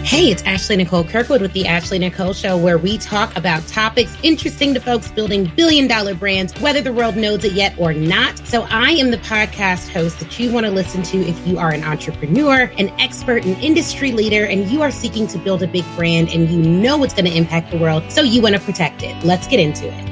Hey, it's Ashley Nicole Kirkwood with the Ashley Nicole Show, where we talk about topics interesting to folks building billion-dollar brands, whether the world knows it yet or not. So I am the podcast host that you want to listen to if you are an entrepreneur, an expert, an industry leader, and you are seeking to build a big brand and you know it's going to impact the world, so you want to protect it. Let's get into it.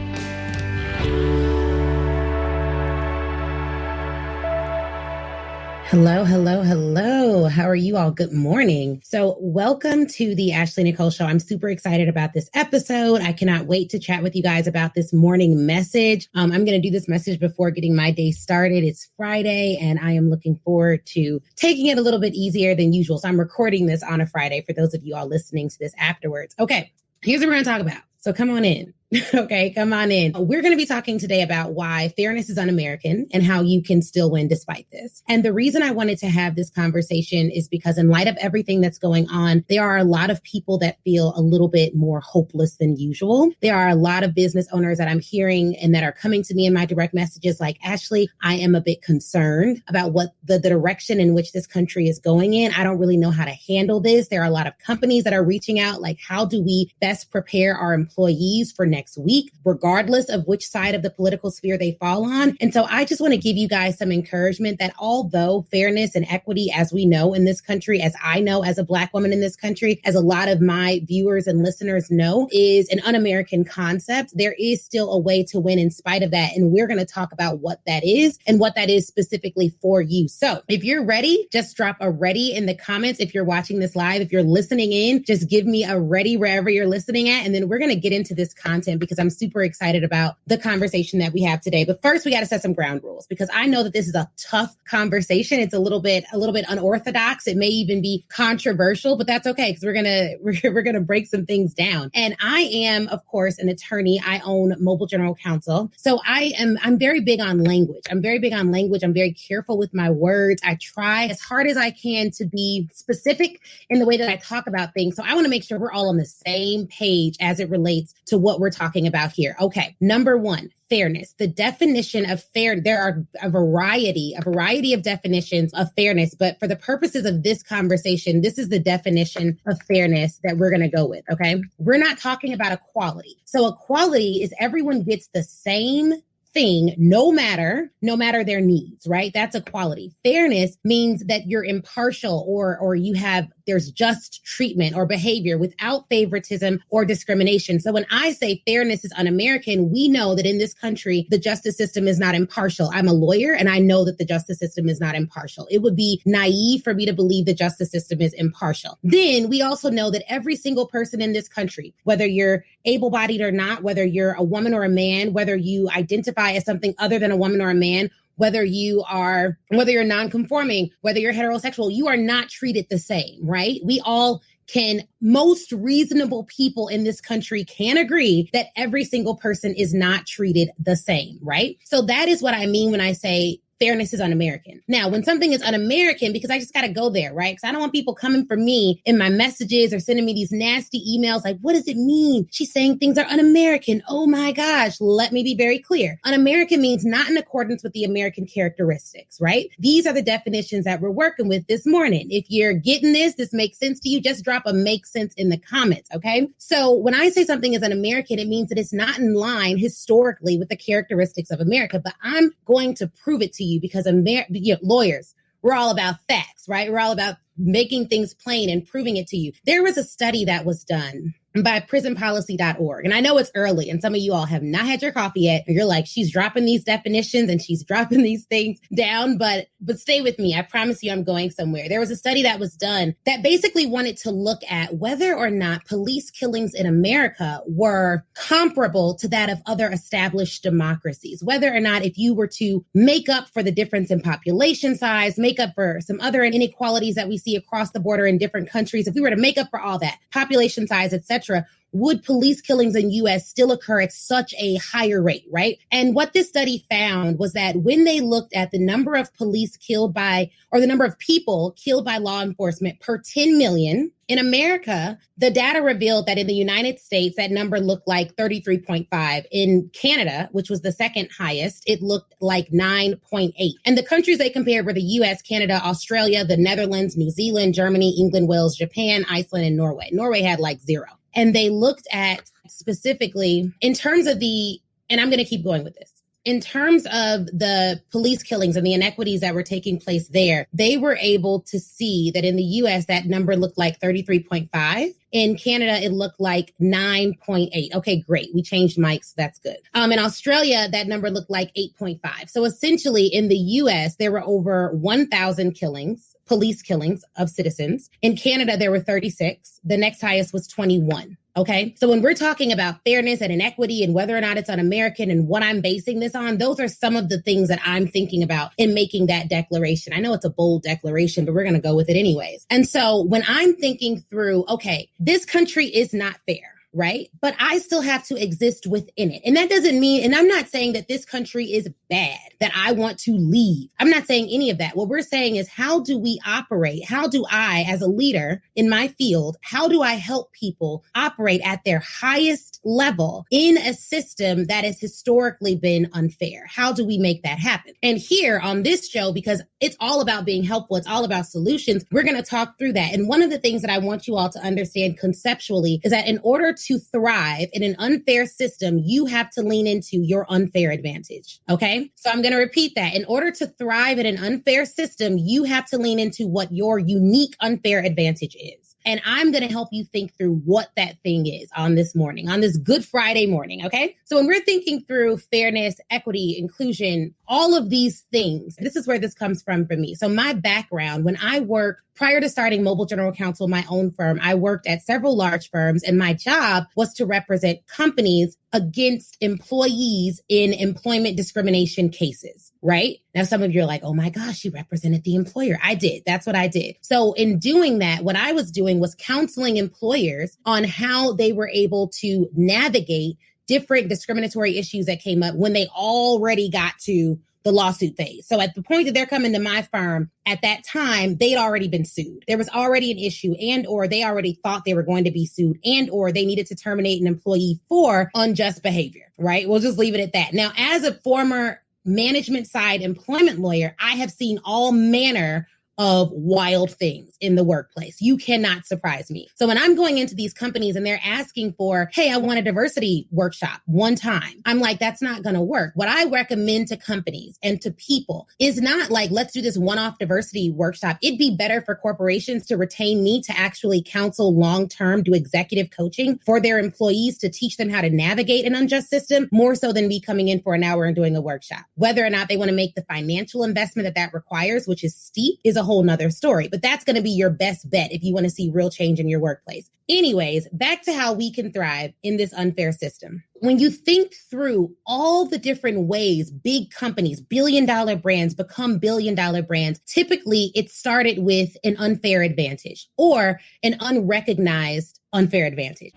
Hello, hello, hello. How are you all? Good morning. So welcome to the Ashley Nicole Show. I'm super excited about this episode. I cannot wait to chat with you guys about this morning message. I'm going to do this message before getting my day started. It's Friday, and I am looking forward to taking it a little bit easier than usual. So I'm recording this on a Friday for those of you all listening to this afterwards. Okay, here's what we're going to talk about. So come on in. Okay, come on in. We're going to be talking today about why fairness is un-American and how you can still win despite this. And the reason I wanted to have this conversation is because in light of everything that's going on, there are a lot of people that feel a little bit more hopeless than usual. There are a lot of business owners that I'm hearing and that are coming to me in my direct messages like, Ashley, I am a bit concerned about what the direction in which this country is going in. I don't really know how to handle this. There are a lot of companies that are reaching out, like, how do we best prepare our employees for next week, regardless of which side of the political sphere they fall on. And so I just want to give you guys some encouragement that although fairness and equity, as we know in this country, as I know as a Black woman in this country, as a lot of my viewers and listeners know, is an un-American concept, there is still a way to win in spite of that. And we're going to talk about what that is and what that is specifically for you. So if you're ready, just drop a ready in the comments. If you're watching this live, if you're listening in, just give me a ready wherever you're listening at. And then we're going to get into this content because I'm super excited about the conversation that we have today. But first, we got to set some ground rules because I know that this is a tough conversation. It's a little bit unorthodox. It may even be controversial, but that's okay because we're gonna break some things down. And I am, of course, an attorney. I own Mobile General Counsel, so I'm very big on language. I'm very careful with my words. I try as hard as I can to be specific in the way that I talk about things. So I want to make sure we're all on the same page as it relates to what we're talking about here. Okay, number one, fairness. The definition of fair, there are a variety of definitions of fairness, but for the purposes of this conversation, this is the definition of fairness that we're going to go with, okay? We're not talking about equality. So equality is everyone gets the same thing, no matter their needs, right? That's equality. Fairness means that you're impartial or there's just treatment or behavior without favoritism or discrimination. So when I say fairness is un-American, we know that in this country, the justice system is not impartial. I'm a lawyer and I know that the justice system is not impartial. It would be naive for me to believe the justice system is impartial. Then we also know that every single person in this country, whether you're able-bodied or not, whether you're a woman or a man, whether you identify as something other than a woman or a man, whether you're non-conforming, whether you're heterosexual, you are not treated the same, right? Most reasonable people in this country can agree that every single person is not treated the same, right? So that is what I mean when I say fairness is un-American. Now, when something is un-American, because I just got to go there, right? Because I don't want people coming for me in my messages or sending me these nasty emails like, what does it mean? She's saying things are un-American. Oh my gosh. Let me be very clear. Un-American means not in accordance with the American characteristics, right? These are the definitions that we're working with this morning. If you're getting this makes sense to you, just drop a make sense in the comments, okay? So when I say something is un-American, it means that it's not in line historically with the characteristics of America, but I'm going to prove it to you because lawyers, we're all about facts, right? We're all about making things plain and proving it to you. There was a study that was done by prisonpolicy.org. And I know it's early and some of you all have not had your coffee yet. And you're like, she's dropping these definitions and she's dropping these things down, but stay with me. I promise you I'm going somewhere. There was a study that was done that basically wanted to look at whether or not police killings in America were comparable to that of other established democracies. Whether or not if you were to make up for the difference in population size, make up for some other inequalities that we see across the border in different countries, if we were to make up for all that, population size, etc., would police killings in U.S. still occur at such a higher rate, right? And what this study found was that when they looked at the number of police killed by, or the number of people killed by law enforcement per 10 million, in America, the data revealed that in the United States, that number looked like 33.5. In Canada, which was the second highest, it looked like 9.8. And the countries they compared were the US, Canada, Australia, the Netherlands, New Zealand, Germany, England, Wales, Japan, Iceland, and Norway. Norway had like 0. And they looked at specifically in terms of and I'm going to keep going with this. In terms of the police killings and the inequities that were taking place there, they were able to see that in the US, that number looked like 33.5. In Canada, it looked like 9.8. Okay, great. We changed mics. That's good. In Australia, that number looked like 8.5. So essentially in the US, there were over 1,000 police killings of citizens. In Canada, there were 36. The next highest was 21. Okay. So when we're talking about fairness and inequity and whether or not it's un-American and what I'm basing this on, those are some of the things that I'm thinking about in making that declaration. I know it's a bold declaration, but we're going to go with it anyways. And so when I'm thinking through, okay, this country is not fair, right? But I still have to exist within it. And that doesn't mean, and I'm not saying that this country is bad, that I want to leave. I'm not saying any of that. What we're saying is, how do we operate? How do I, as a leader in my field, how do I help people operate at their highest level in a system that has historically been unfair? How do we make that happen? And here on this show, because it's all about being helpful, it's all about solutions, we're going to talk through that. And one of the things that I want you all to understand conceptually is that in order to thrive in an unfair system, you have to lean into your unfair advantage. Okay. So I'm going to repeat that. In order to thrive in an unfair system, you have to lean into what your unique unfair advantage is. And I'm going to help you think through what that thing is on this morning, on this Good Friday morning. Okay. So when we're thinking through fairness, equity, inclusion, all of these things, this is where this comes from for me. So my background, when I worked prior to starting Mobile General Counsel, my own firm, I worked at several large firms, and my job was to represent companies against employees in employment discrimination cases, right? Now, some of you are like, oh my gosh, you represented the employer. I did. That's what I did. So in doing that, what I was doing was counseling employers on how they were able to navigate different discriminatory issues that came up when they already got to the lawsuit phase. So at the point that they're coming to my firm, at that time, they'd already been sued. There was already an issue, and or they already thought they were going to be sued, and or they needed to terminate an employee for unjust behavior, right? We'll just leave it at that. Now, as a former management side employment lawyer, I have seen all manner of wild things in the workplace. You cannot surprise me. So when I'm going into these companies and they're asking for, hey, I want a diversity workshop one time, I'm like, that's not going to work. What I recommend to companies and to people is not like, let's do this one-off diversity workshop. It'd be better for corporations to retain me to actually counsel long-term, do executive coaching for their employees to teach them how to navigate an unjust system, more so than me coming in for an hour and doing a workshop. Whether or not they want to make the financial investment that requires, which is steep, is a whole nother story. But that's going to be your best bet if you want to see real change in your workplace. Anyways, back to how we can thrive in this unfair system. When you think through all the different ways big companies, billion-dollar brands become billion-dollar brands, typically it started with an unfair advantage or an unrecognized unfair advantage.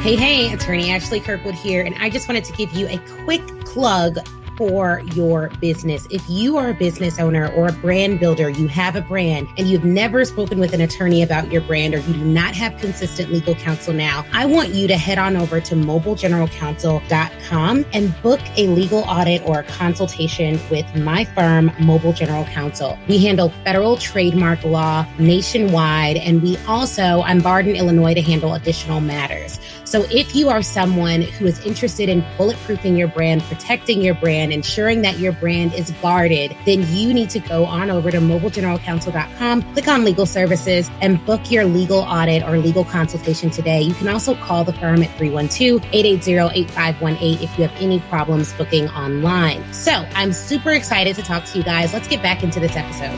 Hey, attorney Ashley Kirkwood here, and I just wanted to give you a quick plug for your business. If you are a business owner or a brand builder, you have a brand and you've never spoken with an attorney about your brand, or you do not have consistent legal counsel now, I want you to head on over to mobilegeneralcounsel.com and book a legal audit or a consultation with my firm, Mobile General Counsel. We handle federal trademark law nationwide, and I'm barred in Illinois to handle additional matters. So if you are someone who is interested in bulletproofing your brand, protecting your brand, ensuring that your brand is guarded, then you need to go on over to mobilegeneralcounsel.com, click on legal services, and book your legal audit or legal consultation today. You can also call the firm at 312-880-8518 if you have any problems booking online. So I'm super excited to talk to you guys. Let's get back into this episode.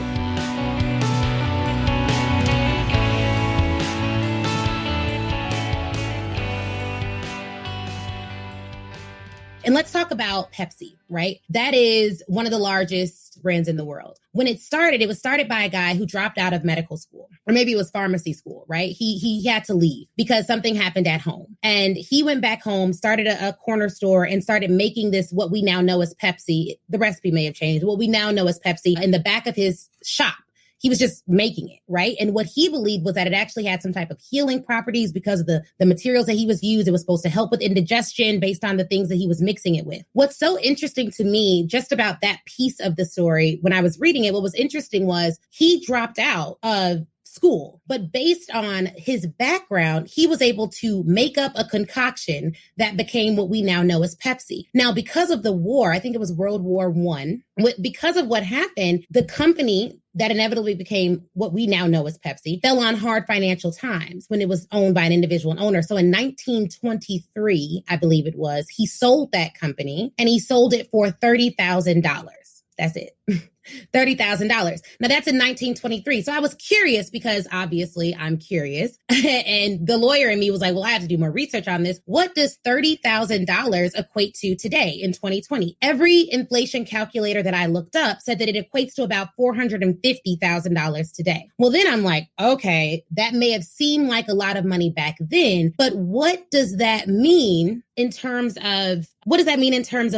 And let's talk about Pepsi, right? That is one of the largest brands in the world. When it was started by a guy who dropped out of medical school, or maybe it was pharmacy school, right? He had to leave because something happened at home. And he went back home, started a corner store and started making this, what we now know as Pepsi. The recipe may have changed. What we now know as Pepsi in the back of his shop. He was just making it, right? And what he believed was that it actually had some type of healing properties because of the materials that he was used. It was supposed to help with indigestion based on the things that he was mixing it with. What's so interesting to me just about that piece of the story, when I was reading it, what was interesting was he dropped out of school, but based on his background, he was able to make up a concoction that became what we now know as Pepsi. Now, because of the war, I think it was World War I, because of what happened, the company that inevitably became what we now know as Pepsi fell on hard financial times when it was owned by an individual owner. So in 1923, I believe it was, he sold that company and he sold it for $30,000. That's it. $30,000. Now that's in 1923. So I was curious because obviously I'm curious. And the lawyer in me was like, well, I have to do more research on this. What does $30,000 equate to today in 2020? Every inflation calculator that I looked up said that it equates to about $450,000 today. Well, then I'm like, okay, that may have seemed like a lot of money back then, but what does that mean in terms of, what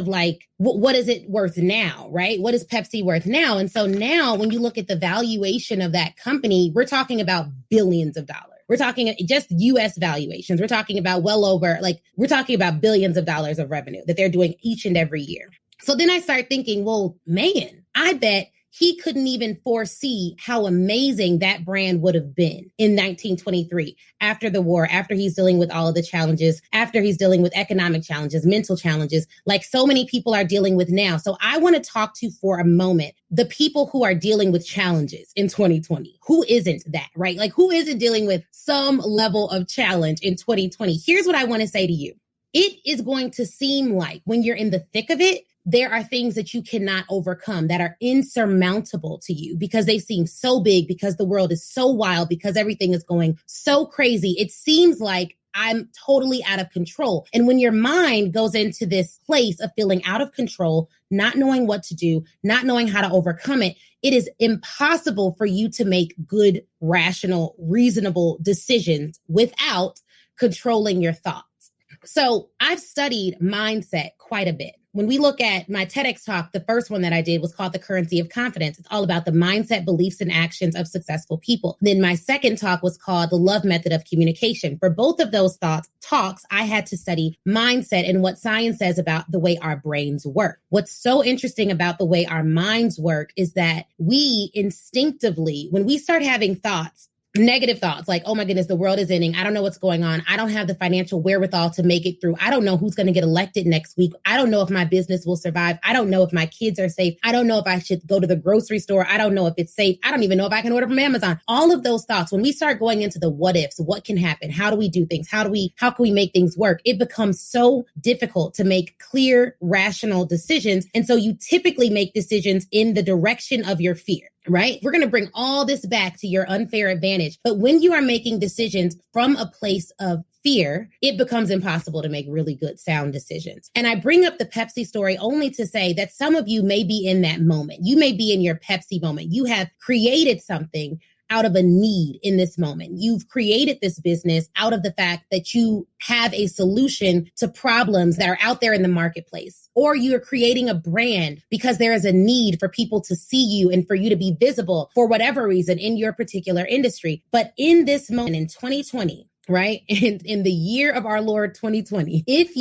like, what is it worth now, right? What is Pepsi worth now? And so now when you look at the valuation of that company, we're talking about billions of dollars. We're talking just US valuations. We're talking about we're talking about billions of dollars of revenue that they're doing each and every year. So then I start thinking, well, man, I bet he couldn't even foresee how amazing that brand would have been in 1923 after the war, after he's dealing with all of the challenges, after he's dealing with economic challenges, mental challenges, like so many people are dealing with now. So I want to talk to for a moment the people who are dealing with challenges in 2020. Who isn't that, right? Like who isn't dealing with some level of challenge in 2020? Here's what I want to say to you. It is going to seem like when you're in the thick of it, there are things that you cannot overcome that are insurmountable to you because they seem so big, because the world is so wild, because everything is going so crazy. It seems like I'm totally out of control. And when your mind goes into this place of feeling out of control, not knowing what to do, not knowing how to overcome it, it is impossible for you to make good, rational, reasonable decisions without controlling your thoughts. So I've studied mindset quite a bit. When we look at my TEDx talk, the first one that I did was called The Currency of Confidence. It's all about the mindset, beliefs, and actions of successful people. Then my second talk was called The Love Method of Communication. For both of those talks, I had to study mindset and what science says about the way our brains work. What's so interesting about the way our minds work is that we instinctively, when we start having thoughts, negative thoughts like, oh my goodness, the world is ending. I don't know what's going on. I don't have the financial wherewithal to make it through. I don't know who's going to get elected next week. I don't know if my business will survive. I don't know if my kids are safe. I don't know if I should go to the grocery store. I don't know if it's safe. I don't even know if I can order from Amazon. All of those thoughts, when we start going into the what ifs, what can happen? How do we do things? How can we make things work? It becomes so difficult to make clear, rational decisions. And so you typically make decisions in the direction of your fear. Right? We're going to bring all this back to your unfair advantage. But when you are making decisions from a place of fear, it becomes impossible to make really good, sound decisions. And I bring up the Pepsi story only to say that some of you may be in that moment. You may be in your Pepsi moment. You have created something out of a need in this moment. You've created this business out of the fact that you have a solution to problems that are out there in the marketplace. Or you're creating a brand because there is a need for people to see you and for you to be visible for whatever reason in your particular industry. But in this moment in 2020, right? In the year of our Lord 2020, if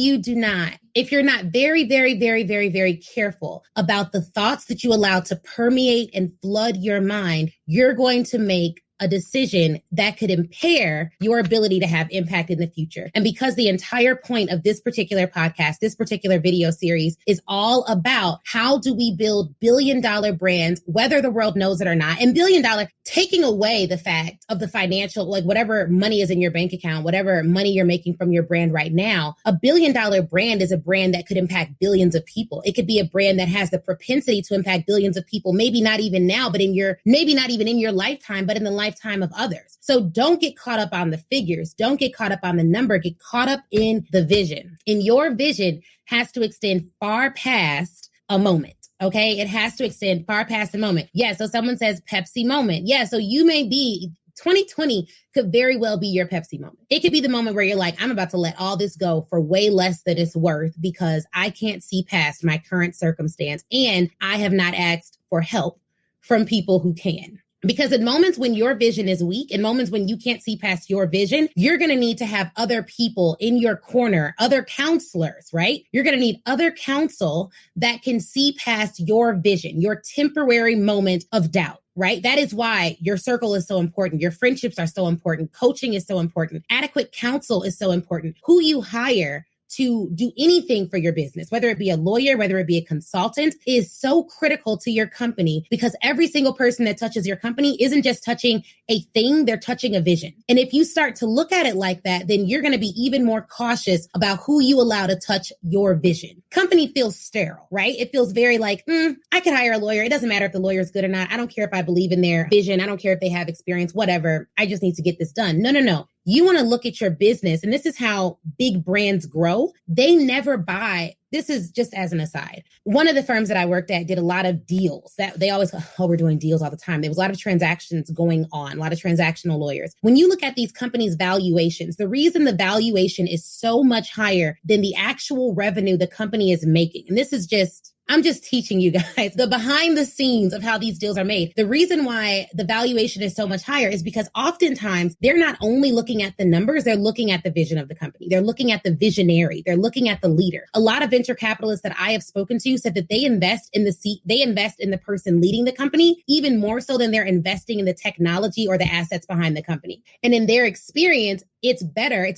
you're not very, very, very, very, very careful about the thoughts that you allow to permeate and flood your mind, you're going to make a decision that could impair your ability to have impact in the future. And because the entire point of this particular podcast, this particular video series is all about how do we build billion-dollar brands, whether the world knows it or not, and billion-dollar, taking away the fact of the financial, like whatever money is in your bank account, whatever money you're making from your brand right now, a billion-dollar brand is a brand that could impact billions of people. It could be a brand that has the propensity to impact billions of people, maybe not even now, but maybe not even in your lifetime, but in the lifetime of others. So don't get caught up on the figures. Don't get caught up on the number. Get caught up in the vision. And your vision has to extend far past a moment. Okay. It has to extend far past a moment. Yeah. So someone says Pepsi moment. Yeah. So you may be 2020 could very well be your Pepsi moment. It could be the moment where you're like, I'm about to let all this go for way less than it's worth because I can't see past my current circumstance and I have not asked for help from people who can. Because in moments when your vision is weak, in moments when you can't see past your vision, you're going to need to have other people in your corner, other counselors, right? You're going to need other counsel that can see past your vision, your temporary moment of doubt. Right? That is why your circle is so important. Your friendships are so important. Coaching is so important. Adequate counsel is so important. Who you hire to do anything for your business, whether it be a lawyer, whether it be a consultant, is so critical to your company because every single person that touches your company isn't just touching a thing, they're touching a vision. And if you start to look at it like that, then you're going to be even more cautious about who you allow to touch your vision. Company feels sterile, right? It feels very like, I could hire a lawyer. It doesn't matter if the lawyer is good or not. I don't care if I believe in their vision. I don't care if they have experience, whatever. I just need to get this done. No. You want to look at your business, and this is how big brands grow. They never buy. This is just as an aside. One of the firms that I worked at did a lot of deals that they always, we're doing deals all the time. There was a lot of transactions going on, a lot of transactional lawyers. When you look at these companies' valuations, the reason the valuation is so much higher than the actual revenue the company is making, and this is just, I'm just teaching you guys the behind the scenes of how these deals are made. The reason why the valuation is so much higher is because oftentimes they're not only looking at the numbers, they're looking at the vision of the company. They're looking at the visionary. They're looking at the leader. A lot of venture capitalists that I have spoken to said that they invest in the person leading the company, even more so than they're investing in the technology or the assets behind the company. And in their experience, it's a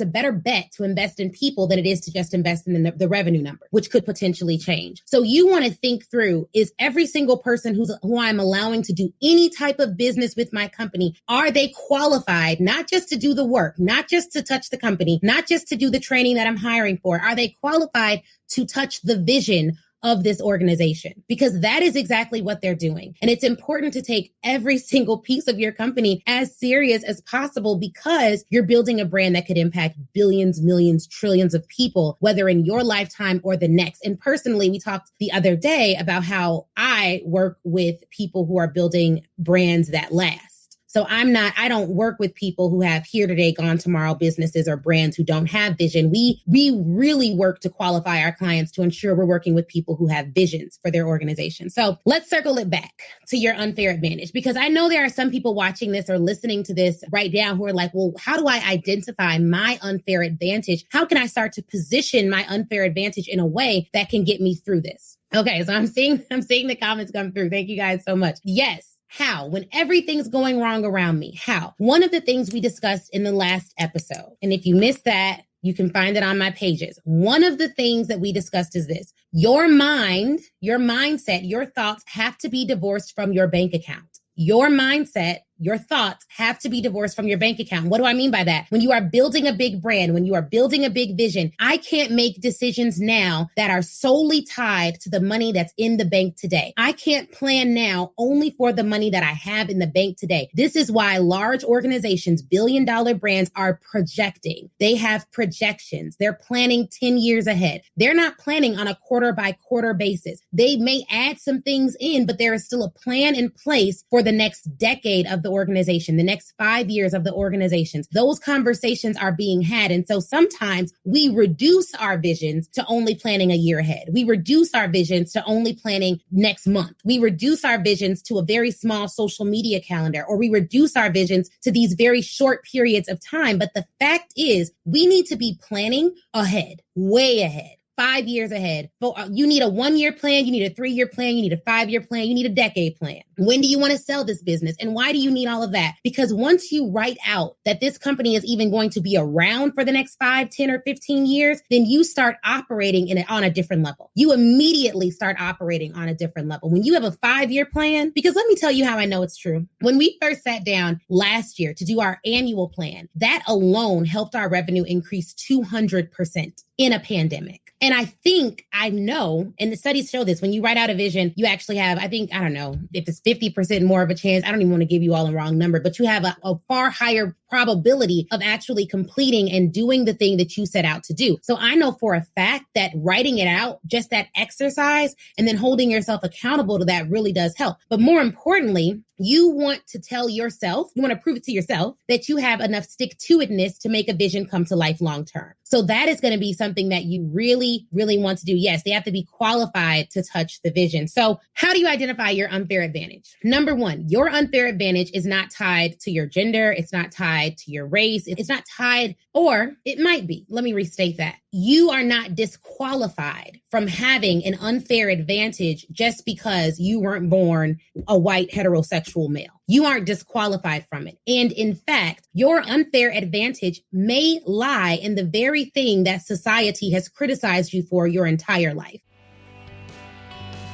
better bet to invest in people than it is to just invest in the revenue number, which could potentially change. So you want to think through, is every single person who I'm allowing to do any type of business with my company, are they qualified not just to do the work, not just to touch the company, not just to do the training that I'm hiring for? Are they qualified to touch the vision of this organization? Because that is exactly what they're doing. And it's important to take every single piece of your company as serious as possible because you're building a brand that could impact billions, millions, trillions of people, whether in your lifetime or the next. And personally, we talked the other day about how I work with people who are building brands that last. So I don't work with people who have here today, gone tomorrow businesses or brands who don't have vision. We really work to qualify our clients to ensure we're working with people who have visions for their organization. So let's circle it back to your unfair advantage, because I know there are some people watching this or listening to this right now who are like, well, how do I identify my unfair advantage? How can I start to position my unfair advantage in a way that can get me through this? Okay, so I'm seeing the comments come through. Thank you guys so much. Yes. How? When everything's going wrong around me, how? One of the things we discussed in the last episode, and if you missed that, you can find it on my pages. One of the things that we discussed is this: your mind, your mindset, your thoughts have to be divorced from your bank account. Your mindset, your thoughts have to be divorced from your bank account. What do I mean by that? When you are building a big brand, when you are building a big vision, I can't make decisions now that are solely tied to the money that's in the bank today. I can't plan now only for the money that I have in the bank today. This is why large organizations, billion-dollar brands are projecting. They have projections. They're planning 10 years ahead. They're not planning on a quarter-by-quarter basis. They may add some things in, but there is still a plan in place for the next decade of the organization, the next 5 years of the organizations. Those conversations are being had. And so sometimes we reduce our visions to only planning a year ahead. We reduce our visions to only planning next month. We reduce our visions to a very small social media calendar, or we reduce our visions to these very short periods of time. But the fact is, we need to be planning ahead, way ahead. 5 years ahead. You need a 1-year plan. You need a 3-year plan. You need a 5-year plan. You need a decade plan. When do you want to sell this business? And why do you need all of that? Because once you write out that this company is even going to be around for the next 5, 10, or 15 years, then you start operating on a different level. You immediately start operating on a different level. When you have a 5-year plan, because let me tell you how I know it's true. When we first sat down last year to do our annual plan, that alone helped our revenue increase 200% in a pandemic. And I know, and the studies show this, when you write out a vision, you actually have, I don't know if it's 50% more of a chance. I don't even want to give you all a wrong number, but you have a far higher probability of actually completing and doing the thing that you set out to do. So I know for a fact that writing it out, just that exercise, and then holding yourself accountable to that really does help. But more importantly, you want to tell yourself, you want to prove it to yourself that you have enough stick-to-itness to make a vision come to life long term. So that is going to be something that you really, really want to do. Yes, they have to be qualified to touch the vision. So how do you identify your unfair advantage? Number one, your unfair advantage is not tied to your gender. It's not tied to your race. It's not tied, or it might be. Let me restate that. You are not disqualified from having an unfair advantage just because you weren't born a white heterosexual male. You aren't disqualified from it. And in fact, your unfair advantage may lie in the very thing that society has criticized you for your entire life.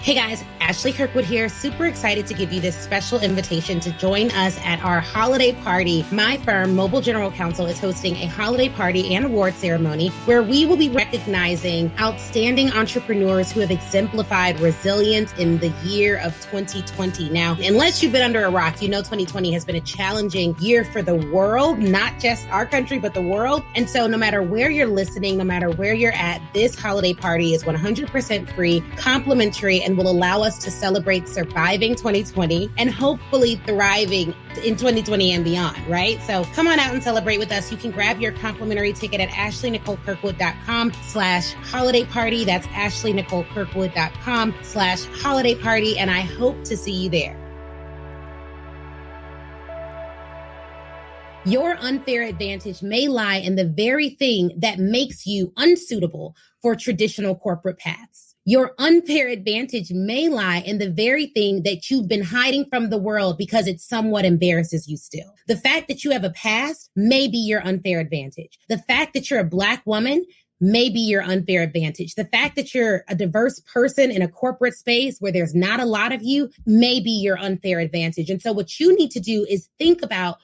Hey guys, Ashley Kirkwood here. Super excited to give you this special invitation to join us at our holiday party. My firm, Mobile General Counsel, is hosting a holiday party and award ceremony where we will be recognizing outstanding entrepreneurs who have exemplified resilience in the year of 2020. Now, unless you've been under a rock, you know 2020 has been a challenging year for the world, not just our country, but the world. And so no matter where you're listening, no matter where you're at, this holiday party is 100% free, complimentary, and will allow us to celebrate surviving 2020 and hopefully thriving in 2020 and beyond, right? So come on out and celebrate with us. You can grab your complimentary ticket at ashleynicolekirkwood.com/holiday party. That's ashleynicolekirkwood.com/holiday party. And I hope to see you there. Your unfair advantage may lie in the very thing that makes you unsuitable for traditional corporate paths. Your unfair advantage may lie in the very thing that you've been hiding from the world because it somewhat embarrasses you still. The fact that you have a past may be your unfair advantage. The fact that you're a Black woman may be your unfair advantage. The fact that you're a diverse person in a corporate space where there's not a lot of you may be your unfair advantage. And so what you need to do is think about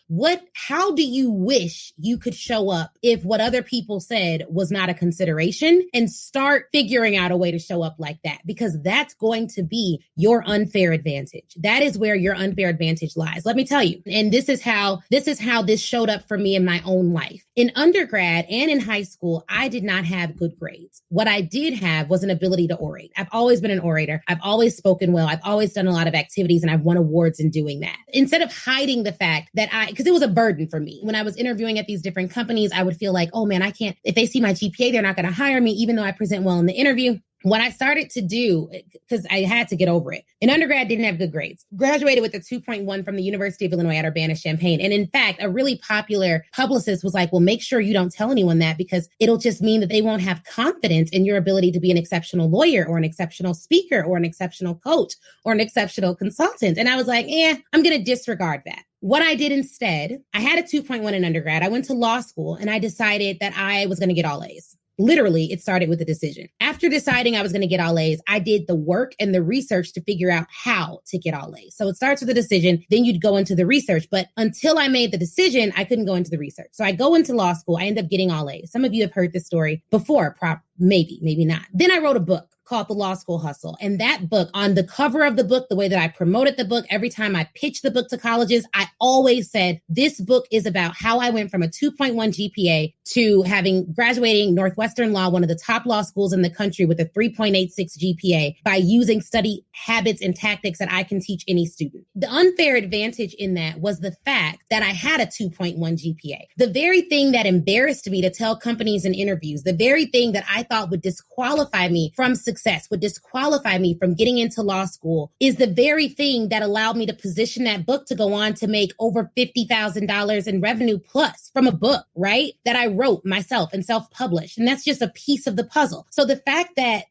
how do you wish you could show up if what other people said was not a consideration, and start figuring out a way to show up like that, because that's going to be your unfair advantage. That is where your unfair advantage lies. Let me tell you. And this is how this showed up for me in my own life. In undergrad and in high school, I did not have good grades. What I did have was an ability to orate. I've always been an orator. I've always spoken well. I've always done a lot of activities, and I've won awards in doing that. Instead of hiding the fact that because it was a burden for me. When I was interviewing at these different companies, I would feel like, oh man, I can't, if they see my GPA, they're not going to hire me, even though I present well in the interview. What I started to do, because I had to get over it. In undergrad, didn't have good grades. Graduated with a 2.1 from the University of Illinois at Urbana-Champaign. And in fact, a really popular publicist was like, well, make sure you don't tell anyone that, because it'll just mean that they won't have confidence in your ability to be an exceptional lawyer or an exceptional speaker or an exceptional coach or an exceptional consultant. And I was like, I'm going to disregard that. What I did instead, I had a 2.1 in undergrad. I went to law school and I decided that I was going to get all A's. Literally, it started with a decision. After deciding I was going to get all A's, I did the work and the research to figure out how to get all A's. So it starts with a decision, then you'd go into the research. But until I made the decision, I couldn't go into the research. So I go into law school, I end up getting all A's. Some of you have heard this story before, maybe not. Then I wrote a book called The Law School Hustle. And that book, on the cover of the book, the way that I promoted the book, every time I pitched the book to colleges, I always said, this book is about how I went from a 2.1 GPA to graduating Northwestern Law, one of the top law schools in the country, with a 3.86 GPA by using study habits and tactics that I can teach any student. The unfair advantage in that was the fact that I had a 2.1 GPA. The very thing that embarrassed me to tell companies in interviews, the very thing that I thought would disqualify me from success, would disqualify me from getting into law school, is the very thing that allowed me to position that book to go on to make over $50,000 in revenue plus from a book, right? That I wrote myself and self-published. And that's just a piece of the puzzle. So the fact that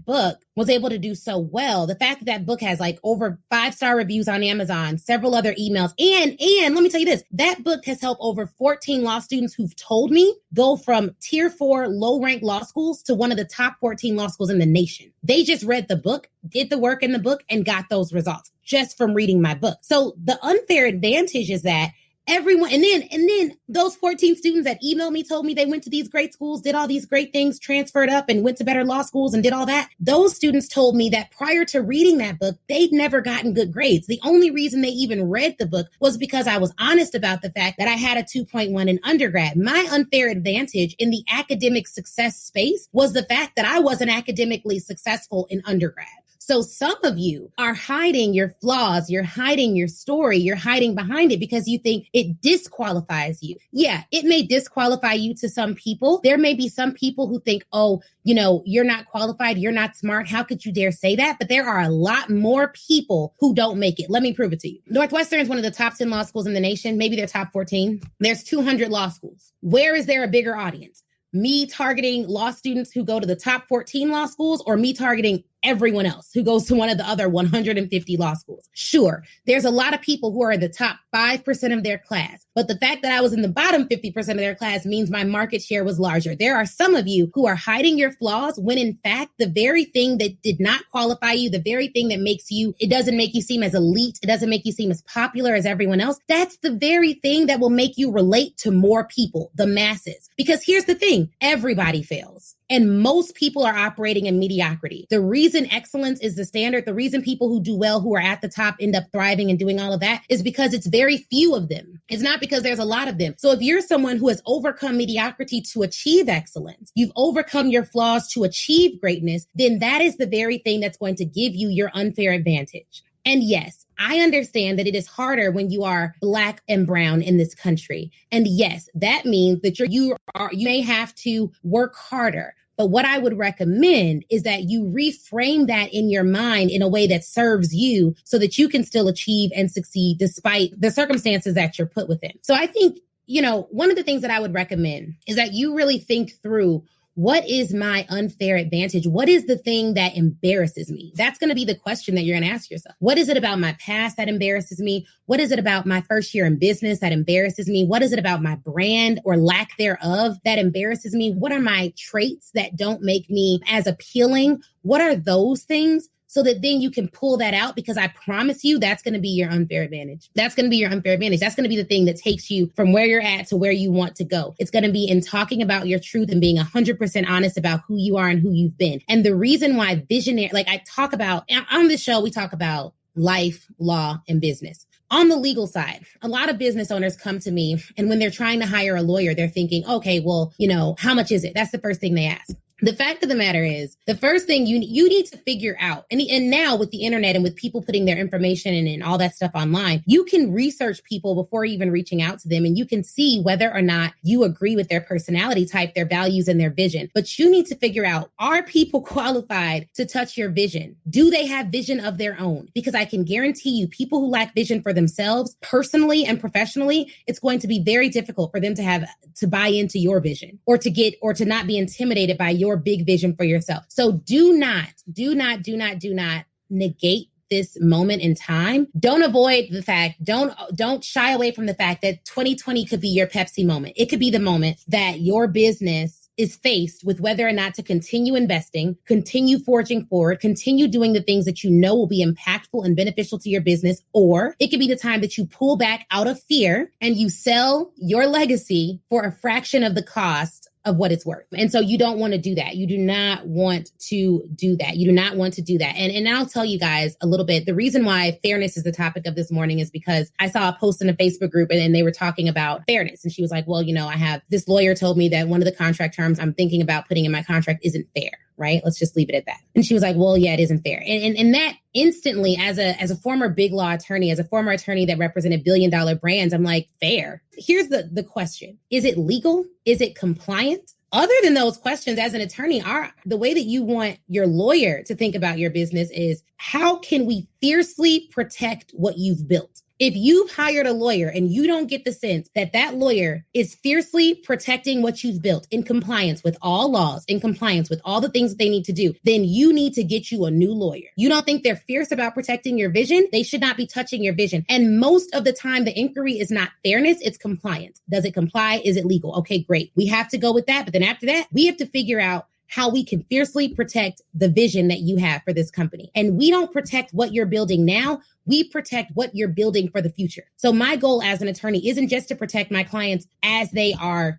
book was able to do so well, the fact that book has like over 5-star reviews on Amazon, several other emails, and let me tell you this, that book has helped over 14 law students who've told me go from tier 4 low-ranked law schools to one of the top 14 law schools in the nation. They just read the book, did the work in the book, and got those results just from reading my book. So the unfair advantage is that Everyone, and then those 14 students that emailed me, told me they went to these great schools, did all these great things, transferred up and went to better law schools and did all that. Those students told me that prior to reading that book, they'd never gotten good grades. The only reason they even read the book was because I was honest about the fact that I had a 2.1 in undergrad. My unfair advantage in the academic success space was the fact that I wasn't academically successful in undergrad. So some of you are hiding your flaws, you're hiding your story, you're hiding behind it because you think it disqualifies you. Yeah, it may disqualify you to some people. There may be some people who think, oh, you're not qualified, you're not smart. How could you dare say that? But there are a lot more people who don't make it. Let me prove it to you. Northwestern is one of the top 10 law schools in the nation. Maybe they're top 14. There's 200 law schools. Where is there a bigger audience? Me targeting law students who go to the top 14 law schools, or me targeting everyone else who goes to one of the other 150 law schools? Sure, there's a lot of people who are in the top 5% of their class, but the fact that I was in the bottom 50% of their class means my market share was larger. There are some of you who are hiding your flaws when in fact the very thing that did not qualify you, the very thing that it doesn't make you seem as elite, it doesn't make you seem as popular as everyone else, that's the very thing that will make you relate to more people, the masses. Because here's the thing, everybody fails. And most people are operating in mediocrity. The reason excellence is the standard, the reason people who do well, who are at the top, end up thriving and doing all of that is because it's very few of them. It's not because there's a lot of them. So if you're someone who has overcome mediocrity to achieve excellence, you've overcome your flaws to achieve greatness, then that is the very thing that's going to give you your unfair advantage. And yes, I understand that it is harder when you are Black and brown in this country. And yes, that means that you may have to work harder. But what I would recommend is that you reframe that in your mind in a way that serves you so that you can still achieve and succeed despite the circumstances that you're put within. So I think, one of the things that I would recommend is that you really think through, what is my unfair advantage? What is the thing that embarrasses me? That's going to be the question that you're going to ask yourself. What is it about my past that embarrasses me? What is it about my first year in business that embarrasses me? What is it about my brand or lack thereof that embarrasses me? What are my traits that don't make me as appealing? What are those things? So that then you can pull that out, because I promise you that's going to be your unfair advantage. That's going to be your unfair advantage. That's going to be the thing that takes you from where you're at to where you want to go. It's going to be in talking about your truth and being 100% honest about who you are and who you've been. And the reason why I talk about, on this show, we talk about life, law, and business. On the legal side, a lot of business owners come to me, and when they're trying to hire a lawyer, they're thinking, okay, well, how much is it? That's the first thing they ask. The fact of the matter is, the first thing you need to figure out, and now with the internet and with people putting their information and all that stuff online, you can research people before even reaching out to them, and you can see whether or not you agree with their personality type, their values, and their vision. But you need to figure out, are people qualified to touch your vision? Do they have vision of their own? Because I can guarantee you, people who lack vision for themselves, personally and professionally, it's going to be very difficult for them to buy into your vision or to not be intimidated by your big vision for yourself. So do not negate this moment in time. Don't avoid the fact, don't shy away from the fact that 2020 could be your Pepsi moment. It could be the moment that your business is faced with whether or not to continue investing, continue forging forward, continue doing the things that you know will be impactful and beneficial to your business, or it could be the time that you pull back out of fear and you sell your legacy for a fraction of the cost of what it's worth. And so you don't want to do that. You do not want to do that. You do not want to do that. And I'll tell you guys a little bit. The reason why fairness is the topic of this morning is because I saw a post in a Facebook group and they were talking about fairness. And she was like, well, I have this lawyer told me that one of the contract terms I'm thinking about putting in my contract isn't fair. Right? Let's just leave it at that. And she was like, well, yeah, it isn't fair. And that instantly, as a former big law attorney, as a former attorney that represented billion-dollar brands, I'm like, fair. Here's the question. Is it legal? Is it compliant? Other than those questions, as an attorney, the way that you want your lawyer to think about your business is, how can we fiercely protect what you've built? If you've hired a lawyer and you don't get the sense that that lawyer is fiercely protecting what you've built in compliance with all laws, in compliance with all the things that they need to do, then you need to get you a new lawyer. You don't think they're fierce about protecting your vision? They should not be touching your vision. And most of the time, the inquiry is not fairness, it's compliance. Does it comply? Is it legal? Okay, great. We have to go with that. But then after that, we have to figure out, how we can fiercely protect the vision that you have for this company. And we don't protect what you're building now. We protect what you're building for the future. So my goal as an attorney isn't just to protect my clients as they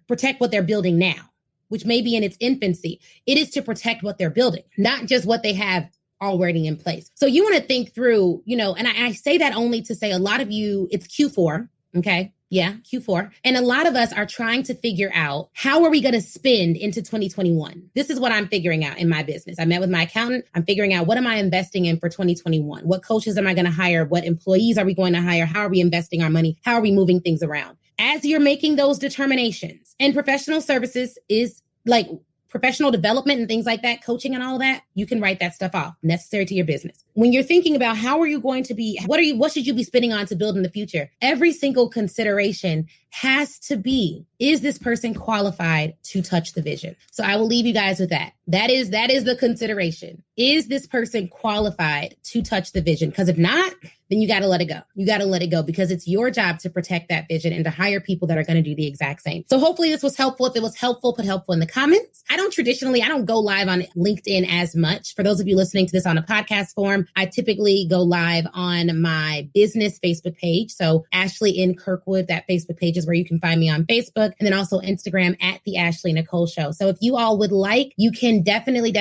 protect what they're building now, which may be in its infancy. It is to protect what they're building, not just what they have already in place. So you want to think through, and I say that only to say a lot of you, it's Q4, okay? Yeah, Q4. And a lot of us are trying to figure out, how are we going to spend into 2021? This is what I'm figuring out in my business. I met with my accountant. I'm figuring out, what am I investing in for 2021? What coaches am I going to hire? What employees are we going to hire? How are we investing our money? How are we moving things around? As you're making those determinations, and professional services is like professional development and things like that, coaching and all that, you can write that stuff off, necessary to your business. When you're thinking about how are you going to be, what should you be spending on to build in the future? Every single consideration has to be, is this person qualified to touch the vision? So I will leave you guys with that. That is the consideration. Is this person qualified to touch the vision? Because if not, then you got to let it go. You got to let it go, because it's your job to protect that vision and to hire people that are going to do the exact same. So hopefully this was helpful. If it was helpful, put helpful in the comments. I don't go live on LinkedIn as much. For those of you listening to this on a podcast form, I typically go live on my business Facebook page. So Ashley in Kirkwood, that Facebook page is where you can find me on Facebook, and then also Instagram at the Ashley Nicole Show. So if you all would like, you can definitely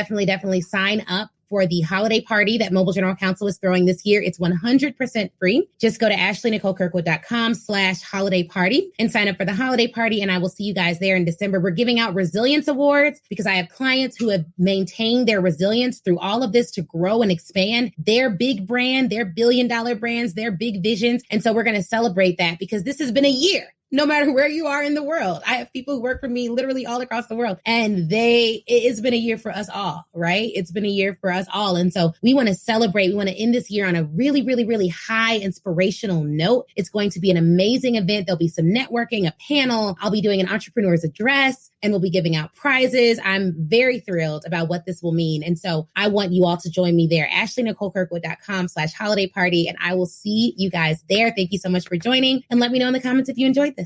sign up for the holiday party that Mobile General Counsel is throwing this year. It's 100% free. Just go to ashleynicolekirkwood.com/holiday party and sign up for the holiday party. And I will see you guys there in December. We're giving out resilience awards because I have clients who have maintained their resilience through all of this to grow and expand their big brand, their billion-dollar brands, their big visions. And so we're going to celebrate that, because this has been a year. No matter where you are in the world. I have people who work for me literally all across the world, and it's been a year for us all, right? It's been a year for us all. And so we want to celebrate. We want to end this year on a really, really, really high inspirational note. It's going to be an amazing event. There'll be some networking, a panel. I'll be doing an entrepreneur's address, and we'll be giving out prizes. I'm very thrilled about what this will mean. And so I want you all to join me there. ashleynicolekirkwood.com/holiday party. And I will see you guys there. Thank you so much for joining. And let me know in the comments if you enjoyed this.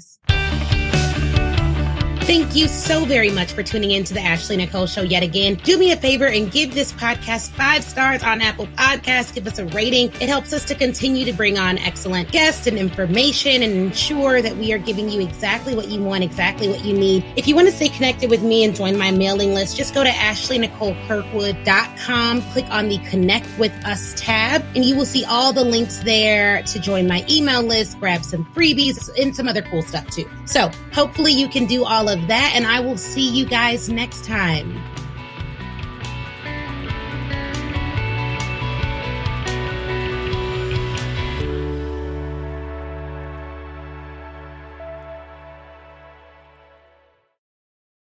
Thank you so very much for tuning in to the Ashley Nicole Show yet again. Do me a favor and give this podcast 5 stars on Apple Podcasts. Give us a rating. It helps us to continue to bring on excellent guests and information and ensure that we are giving you exactly what you want, exactly what you need. If you want to stay connected with me and join my mailing list, just go to ashleynicolekirkwood.com, click on the Connect with Us tab, and you will see all the links there to join my email list, grab some freebies, and some other cool stuff too. So hopefully you can do all of that, and I will see you guys next time.